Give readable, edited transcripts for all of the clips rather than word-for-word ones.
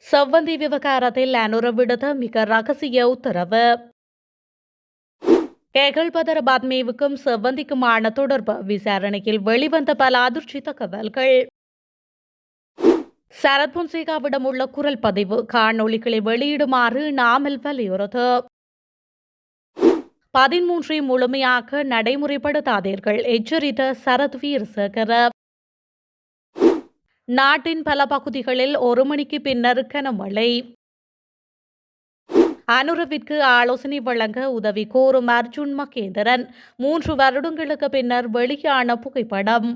செவ்வந்தி விவகாரத்தில் அனுர விடுத்த மிக ரகசிய உத்தரவு. கேகல்பதர பாத்மேவுக்கும் செவ்வந்திக்குமான தொடர்பு விசாரணையில் வெளிவந்த பல அதிர்ச்சி தகவல்கள். சரத் பொன்சேகாவிடம் உள்ள குரல் பதிவு காணொளிகளை வெளியிடுமாறு நாமல் வலியுறுத்து. 13 முழுமையாக நடைமுறைப்படுத்தாதீர்கள் எச்சரித்த சரத் வீரசேகர. நாட்டின் பல பகுதிகளில் 1 மணிக்கு பின்னர் கனமழை. அனுரவிற்கு ஆலோசனை வழங்க உதவி கோரும் அர்ஜுன் மகேந்திரன் 3 வருடங்களுக்கு பின்னர் வெளியான புகைப்படம்.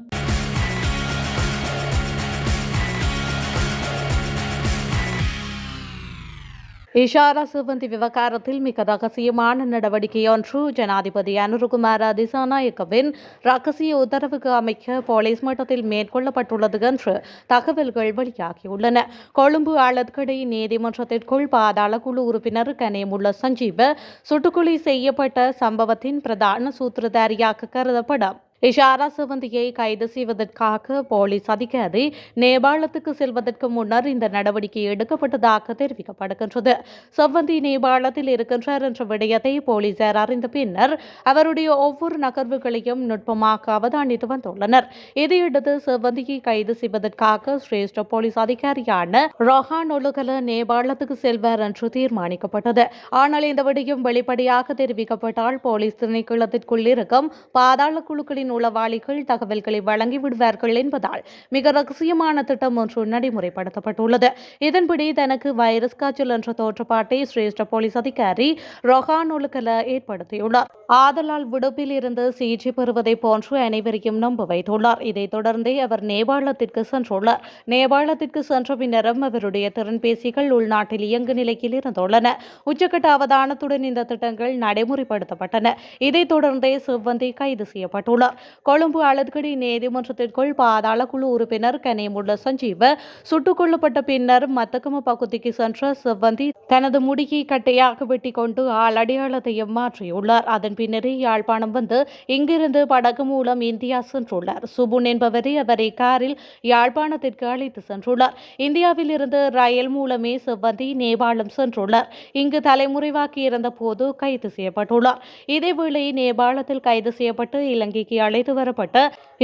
இஷாரா செவ்வந்தி விவகாரத்தில் மிக ரகசியமான நடவடிக்கையொன்று ஜனாதிபதி அனுரகுமார திசாநாயக்கவின் ரகசிய உத்தரவுக்கு அமைக்க போலீஸ் மட்டத்தில் மேற்கொள்ளப்பட்டுள்ளது என்று தகவல்கள் வெளியாகியுள்ளன. கொழும்பு ஆளத்கடை நீதிமன்றத்திற்குள் பாதாள குழு உறுப்பினர் கனேமுள்ள சஞ்சீவ சுட்டுக்கொலை செய்யப்பட்ட சம்பவத்தின் பிரதான சூத்திரதாரியாக கருதப்படும் இஷாரா செவ்வந்தியை கைது செய்வதற்காக போலீஸ் அதிகாரி நேபாளத்துக்கு செல்வதற்கு முன்னர் இந்த நடவடிக்கை எடுக்கப்பட்டதாக தெரிவிக்கப்படுகின்றது. செவ்வந்தி நேபாளத்தில் இருக்கின்றார் என்ற விடயத்தை போலீசார் அறிந்த பின்னர் அவருடைய ஒவ்வொரு நகர்வுகளையும் நுட்பமாக அவதானித்து வந்துள்ளனர். இதையடுத்து செவ்வந்தியை கைது செய்வதற்காக சிரேஷ்ட போலீஸ் அதிகாரியான ரோஹான் ஒலுகல நேபாளத்துக்கு செல்வார் என்று தீர்மானிக்கப்பட்டது. ஆனால் இந்த விடயம் வெளிப்படையாக தெரிவிக்கப்பட்டால் போலீஸ் திணைக்களத்திற்குள் இருக்கும் பாதாள குழுக்களின் உளவாளிகள் தகவல்களை வழங்கிவிடுவார்கள் என்பதால் மிக ரகசியமான திட்டம் ஒன்று நடைமுறைப்படுத்தப்பட்டுள்ளது. இதன்படி தனக்கு வைரஸ் காய்ச்சல் என்ற தோற்றப்பாட்டை சிரேஷ்ட போலீஸ் அதிகாரி ரோஹான் ஒலுகல ஏற்படுத்தியுள்ளார். ஆதலால் விடுப்பில் இருந்து சிகிச்சை பெறுவதை போன்று அனைவரையும் நம்ப வைத்துள்ளார். இதைத் தொடர்ந்தே அவர் நேபாளத்திற்கு சென்றுள்ளார். நேபாளத்திற்கு சென்ற பின்னரும் அவருடைய திறன்பேசிகள் உள்நாட்டில் இயங்கு நிலையில் இருந்துள்ளன. உச்சக்கட்ட அவதானத்துடன் இந்த திட்டங்கள் நடைமுறைப்படுத்தப்பட்டன. இதைத் தொடர்ந்தே செவ்வந்தி கைது செய்யப்பட்டுள்ளார். கொழும்பு ஆளத்கடை நீதிமன்றத்திற்குள் பாதாள குழு உறுப்பினர் கனேமுள்ள சஞ்சீவ சுட்டுக் கொல்லப்பட்ட பின்னர் மத்தகம பகுதிக்கு சென்ற செவ்வந்தி தனது முடியை கட்டையாக வெட்டிக் கொண்டு ஆள் அடையாளத்தையும் மாற்றியுள்ளார். அதன் பின்னரே யாழ்ப்பாணம் வந்து இங்கிருந்து படகு மூலம் இந்தியா சென்றுள்ளார். சுபுன் என்பவரை அவரை காரில் யாழ்ப்பாணத்திற்கு அழைத்து சென்றுள்ளார். இந்தியாவில் இருந்து ரயில் மூலமே செவ்வந்தி நேபாளம் சென்றுள்ளார். இங்கு தலைமுறைவாக்கி இருந்த போது கைது செய்யப்பட்டுள்ளார். இதேவேளை நேபாளத்தில் கைது செய்யப்பட்டு இலங்கைக்கு அழைத்து வரப்பட்ட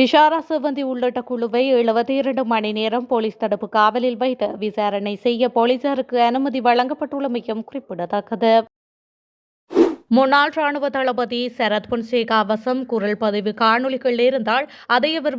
இஷாரா செவ்வந்தி உள்ளிட்ட குழுவை 72 மணி நேரம் போலீஸ் தடுப்பு காவலில் வைத்து விசாரணை செய்ய போலீசாருக்கு அனுமதி வழங்கப்பட்டுள்ளமையும் குறிப்பிடத்தக்கது. முன்னாள் ராணுவ தளபதி சரத் பொன்சேகா வசம் குரல் பதிவு காணொலிகள் இருந்தால் அதை அவர்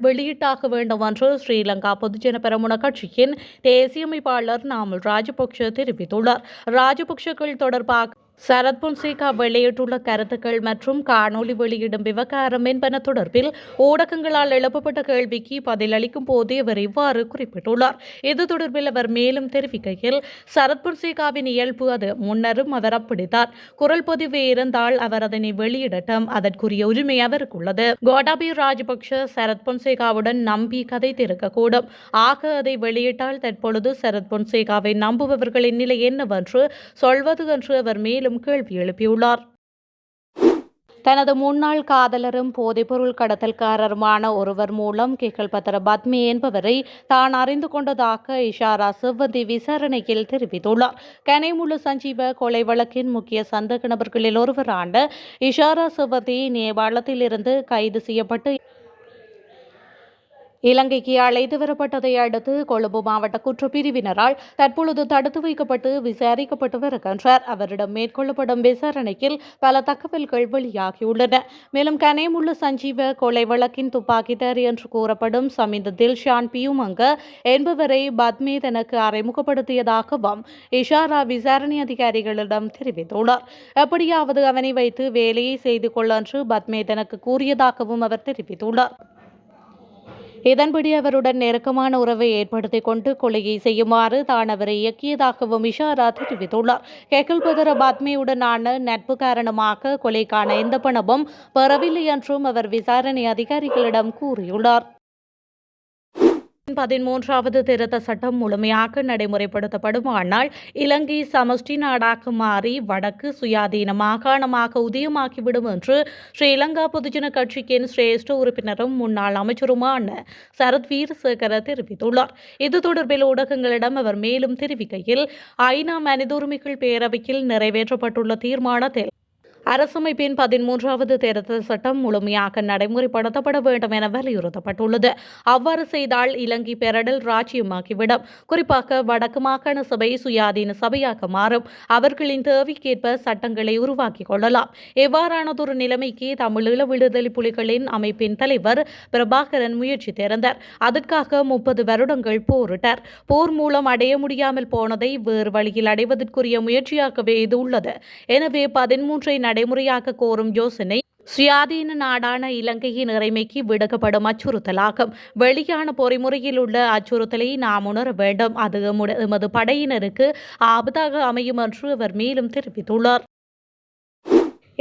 வெளியிட்டாக வேண்டும் என்று ஸ்ரீலங்கா பொதுஜன பெரமுன கட்சியின் தேசிய அமைப்பாளர் நாமல் ராஜபக்ஷ தெரிவித்துள்ளார். ராஜபக்ஷக்கள் தொடர்பாக சரத் பொன்சேகா வெளியிட்டுள்ள கருத்துக்கள் மற்றும் காணொலி வெளியிடும் விவகாரம் என்பன தொடர்பில் ஊடகங்களால் எழுப்பப்பட்ட கேள்விக்கு பதிலளிக்கும் போதே அவர் இவ்வாறு குறிப்பிட்டுள்ளார். இது தொடர்பில் அவர் மேலும் தெரிவிக்கையில், சரத் பொன்சேகாவின் இயல்பு அது. முன்னரும் அவர் அப்படித்தான். குரல் பதிவு இருந்தால் அவர் அதனை வெளியிடட்டும். அதற்குரிய உரிமை அவருக்கு உள்ளது. கோட்டாபய ராஜபக்ஷ சரத் பொன்சேகாவுடன் நம்பி கதைத்திருக்கக்கூடும். ஆக அதை வெளியிட்டால் தற்பொழுது சரத் பொன்சேகாவை நம்புபவர்களின் நிலை என்னவென்று சொல்வது என்று அவர் மேலும் கேள்வி எழுப்பியுள்ளார். தனது முன்னாள் காதலரும் போதைப்பொருள் கடத்தல்காரருமான ஒருவர் மூலம் கேகல்பதர பத்மே என்பவரை தான் அறிந்து கொண்டதாக இஷாரா செவ்வந்தி விசாரணையில் தெரிவித்துள்ளார். கனேமுள்ள சஞ்சீவ கொலை வழக்கின் முக்கிய சந்தேக நபர்களில் ஒருவரான இஷாரா செவ்வந்தி நேபாளத்தில் இருந்து கைது செய்யப்பட்டு இலங்கைக்கு அழைத்து வரப்பட்டதை அடுத்து கொழும்பு மாவட்ட குற்றப்பிரிவினரால் தற்பொழுது தடுத்து வைக்கப்பட்டு விசாரிக்கப்பட்டு வருகின்றார். அவரிடம் மேற்கொள்ளப்படும் விசாரணையில் பல தகவல்கள் வெளியாகியுள்ளன. மேலும் கனேமுள்ள சஞ்சீவ கொலை வழக்கின் துப்பாக்கிதாரி என்று கூறப்படும் சமிந்த தில்ஷான் பியூமங்க என்பவரை பத்மே தனக்கு அறிமுகப்படுத்தியதாகவும் இஷாரா விசாரணை அதிகாரிகளிடம் தெரிவித்துள்ளார். எப்படியாவது அவனை வைத்து வேலையை செய்து கொள்ள என்று பத்மே தனக்கு கூறியதாகவும் அவர் தெரிவித்துள்ளார். இதன்படி அவருடன் நெருக்கமான உறவை ஏற்படுத்திக் கொண்டு கொலையை செய்யுமாறு தான் அவரை இயக்கியதாகவும் இஷாரா தெரிவித்துள்ளார். கேகல்பதர பத்மேயுடனான நட்பு காரணமாக கொலைக்கான எந்த பணமும் பெறவில்லை என்றும் அவர் விசாரணை அதிகாரிகளிடம் கூறியுள்ளார். 13வது திருத்த சட்டம் முழுமையாக நடைமுறைப்படுத்தப்படுமானால் இலங்கை சமஷ்டி நாடாக மாறி வடக்கு சுயாதீன மாகாணமாக உதயமாகிவிடும் என்று ஸ்ரீலங்கா பொதுஜன கட்சியின் சிரேஷ்ட உறுப்பினரும் முன்னாள் அமைச்சருமான சரத் வீரசேகர தெரிவித்துள்ளார். இது தொடர்பில் ஊடகங்களிடம் அவர் மேலும் தெரிவிக்கையில், ஐநா மனித உரிமைகள் பேரவையில் நிறைவேற்றப்பட்டுள்ள தீர்மானத்தில் அரசமைப்பின் 13வது திருத்த சட்டம் முழுமையாக நடைமுறைப்படுத்தப்பட வேண்டும் என வலியுறுத்தப்பட்டுள்ளது. அவ்வாறு செய்தால் இலங்கை பெரடல் ராஜ்யமாகிவிடும். குறிப்பாக வடக்கு மாகாண சபை சுயாதீன சபையாக மாறும். அவர்களின் தேவைக்கேற்ப சட்டங்களை உருவாக்கிக் கொள்ளலாம். இவ்வாறானதொரு நிலைமைக்கு தமிழீழ விடுதலை புலிகளின் அமைப்பின் தலைவர் பிரபாகரன் முயற்சித்திருந்தார். அதற்காக 30 வருடங்கள் போரிட்டார். போர் மூலம் அடைய முடியாமல் போனதை வேறு வழியில் அடைவதற்குரிய முயற்சியாகவே இது உள்ளது. எனவே 13ஐ நடைமுறையாக்க கோரும் யோசனை சுயாதீன நாடான இலங்கையின் இறைமைக்கு விடுக்கப்படும் அச்சுறுத்தலாகும். வெளியான பொறிமுறையில் உள்ள அச்சுறுத்தலை நாம் உணர வேண்டும். அது எமது படையினருக்கு ஆபத்தாக அமையும் என்று அவர் மேலும் தெரிவித்துள்ளார்.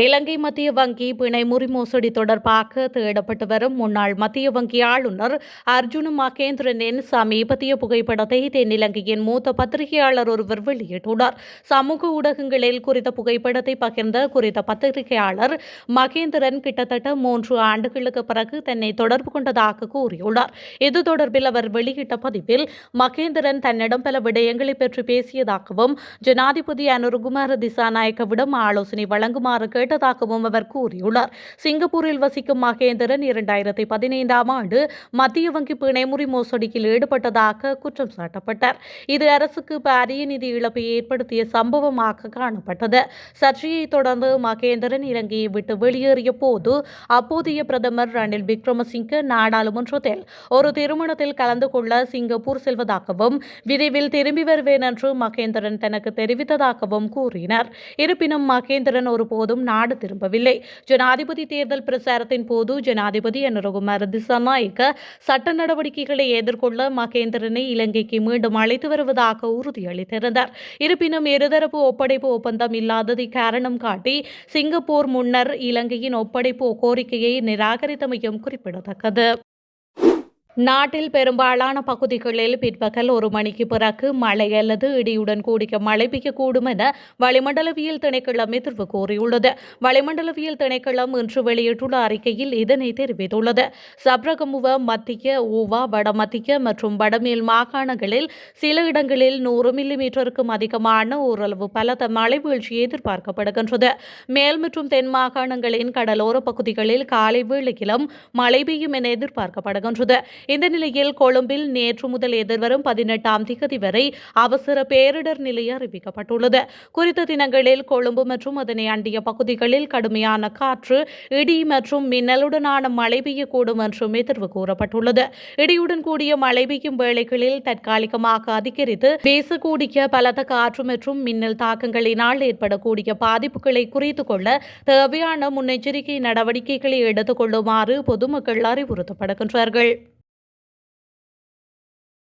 இலங்கை மத்திய வங்கி பிணை முறிமோசடி தொடர்பாக தேடப்பட்டு வரும் முன்னாள் மத்திய வங்கி ஆளுநர் அர்ஜுன மகேந்திரனின் சமீபத்திய புகைப்படத்தை தென்னிலங்கையின் மூத்த பத்திரிகையாளர் ஒருவர் வெளியிட்டுள்ளார். சமூக ஊடகங்களில் குறித்த புகைப்படத்தை பகிர்ந்த குறித்த பத்திரிகையாளர் மகேந்திரன் கிட்டத்தட்ட 3 ஆண்டுகளுக்கு பிறகு தன்னை தொடர்பு கொண்டதாக கூறியுள்ளார். இது தொடர்பில் அவர் வெளியிட்ட பதிவில், மகேந்திரன் தன்னிடம் பல விடயங்களை பற்றி பேசியதாகவும் ஜனாதிபதி அனுருகுமார திசாநாயக்கவிடம் ஆலோசனை வழங்குமாறு கேட்டதாகவும் அவர் கூறியுள்ளார். சிங்கப்பூரில் வசிக்கும் மகேந்திரன் 2015ஆம் ஆண்டு மத்திய வங்கி பிணைமுறி மோசடியில் ஈடுபட்டதாக குற்றம் சாட்டப்பட்டார். இது அரசுக்கு பாரிய நிதி இழப்பை ஏற்படுத்திய சம்பவமாக காணப்பட்டது. சர்ச்சையை தொடர்ந்து மகேந்திரன் இலங்கையை விட்டு வெளியேறிய போது அப்போதைய பிரதமர் ரணில் விக்ரமசிங்கே நாடாளுமன்றத்தில் ஒரு திருமணத்தில் கலந்து கொள்ள சிங்கப்பூர் செல்வதாகவும் விரைவில் திரும்பி வருவேன் என்று மகேந்திரன் தனக்கு தெரிவித்ததாகவும் கூறினார். இருப்பினும் மகேந்திரன் ஒருபோதும் நாடு திரும்பவில்லை. ஜனாதிபதி தேர்தல் பிரச்சாரத்தின் போது ஜனாதிபதி அனுரகுமார திசாநாயக்க சட்ட நடவடிக்கைகளை எதிர்கொள்ள மகேந்திரனை இலங்கைக்கு மீண்டும் அழைத்து வருவதாக உறுதியளித்திருந்தார். இருப்பினும் இருதரப்பு ஒப்படைப்பு ஒப்பந்தம் இல்லாததை காரணம் காட்டி சிங்கப்பூர் முன்னர் இலங்கையின் ஒப்படைப்பு கோரிக்கையை நிராகரித்தமையும் குறிப்பிடத்தக்கது. நாட்டில் பெரும்பாலான பகுதிகளில் பிற்பகல் 1 மணிக்கு பிறகு மழை அல்லது இடியுடன் கூடிய மழை பெய்யக்கூடும் என வளிமண்டலவியல் திணைக்களம் எதிர்வு கூறியுள்ளது. வளிமண்டலவியல் திணைக்களம் இன்று வெளியிட்டுள்ள அறிக்கையில் இதனை தெரிவித்துள்ளது. சப்ரகமுவ, மத்திய, ஊவா, வடமத்திய மற்றும் வடமேல் மாகாணங்களில் சில இடங்களில் 100 மில்லிமீட்டருக்கும் அதிகமான ஓரளவு பலத்த மழை வீழ்ச்சி எதிர்பார்க்கப்படுகின்றது. மேல் மற்றும் தென் மாகாணங்களின் கடலோர பகுதிகளில் காலை வேளையிலும் மழை பெய்யும் என எதிர்பார்க்கப்படுகின்றது. இந்த நிலையில் கொழும்பில் நேற்று முதல் எதிர்வரும் 18ஆம் தேதி வரை அவசர பேரிடர் நிலை அறிவிக்கப்பட்டுள்ளது. குறித்த தினங்களில் கொழும்பு மற்றும் அதனை அண்டிய பகுதிகளில் கடுமையான காற்று, இடி மற்றும் மின்னலுடனான மழை பெய்யக்கூடும் என்றும் எதிர்வு கூறப்பட்டுள்ளது. இடியுடன் கூடிய மழை பெய்யும் வேளைகளில் தற்காலிகமாக அதிகரித்து வீசக்கூடிய பலத்த காற்று மற்றும் மின்னல் தாக்கங்களினால் ஏற்படக்கூடிய பாதிப்புகளை குறைத்துக் கொள்ள தேவையான முன்னெச்சரிக்கை நடவடிக்கைகளை எடுத்துக் கொள்ளுமாறு பொதுமக்கள் அறிவுறுத்தப்படுகின்றார்கள்.